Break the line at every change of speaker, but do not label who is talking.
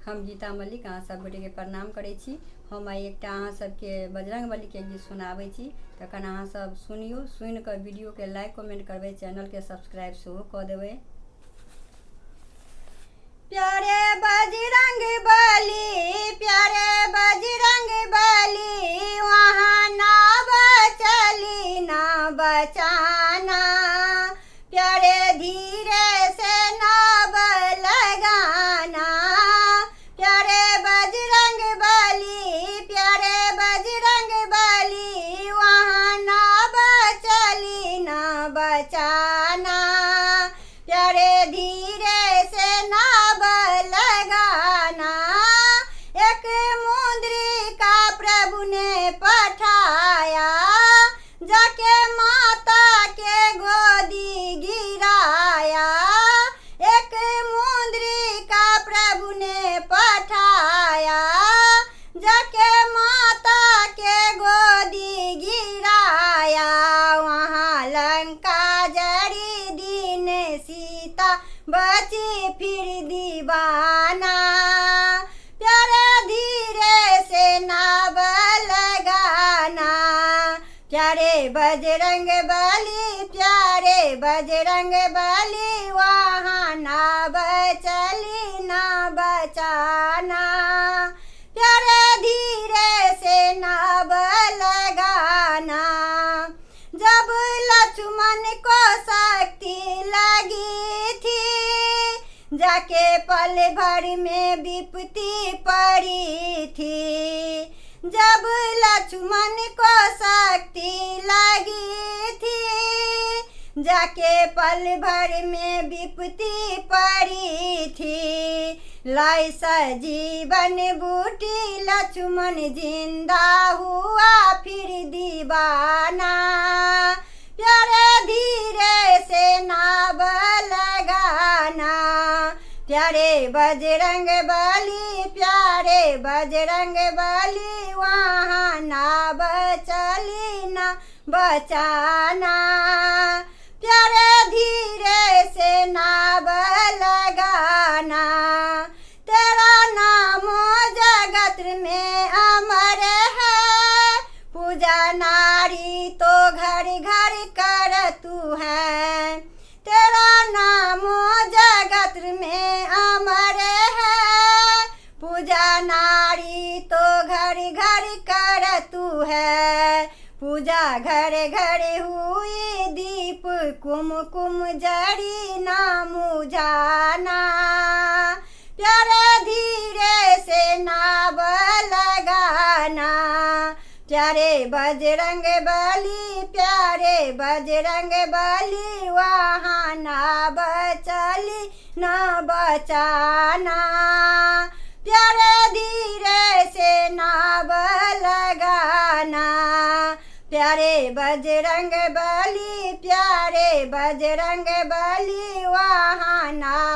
हम गीता मलिक अहाँ सब गोटे के प्रणाम करै छी। हम आई एकटा अहाँ सबके बजरंग बली के गीत सुनाबै छी, तखन अहाँ सब सुनियो। सुन के वीडियो के लाइक कमेंट करबै, चैनल के सब्सक्राइब सेहो कऽ देबै। प्यारे बजरंग बली, प्यारे बजरंग बली, वहाँ ना बचली ना बचाना। प्यारे धीरे से नाव लगाना। प्यारे बजरंग बली, प्यारे बजरंग बली, वहाँ ना बचली ना बचाना। प्यारे धीरे से नाव लगाना। एक मुद्रिका प्रभु ने पठाया, जाके माता के गोदी गिराया। एक मुद्रिका प्रभु ने पठाया, जाके माता के गोदी गिराया। वहाँ लंका जरी दिन सीता बची फिर दीवाना। प्यारे धीरे से नाव लगाना। प्यारे बजरंग बली, प्यारे बजरंग बली, वहाँ ना बचली ना बचाना। प्यारे धीरे से नाव लगाना। जब लक्ष्मण को शक्ति लगी थी, जाके पल भर में विपत्ति पड़ी थी। जब लक्ष्मण को शक्ति लगी थी, जाके पल भर में विपत्ति पड़ी थी। लाई सजीवन बूटी, लक्ष्मण जिंदा हुआ फिर दीवाना। प्यारे धीरे से नाव लगाना। प्यारे बजरंग बली, प्यारे बजरंग बली, वहाँ ना बचली ना बचाना। प्यारे धीरे से नाव लगाना। तेरा नाम जगत में अमर है, पूजा नारी तो घर घर कर तू है। तेरा नाम जगत में अमर है, पूजा नारी तो घर घर कर तू है। पूजा घर घर हुई, दीप कुमकुम जड़ी ना मुझाना। प्यारे धीरे से नाव लगाना। प्यारे बजरंग बली, प्यारे बजरंग बली, वहाँ ना बचली ना बचाना। प्यारे धीरे से नाव लगाना। प्यारे बजरंग बली, प्यारे बजरंग बली, वहाँ ना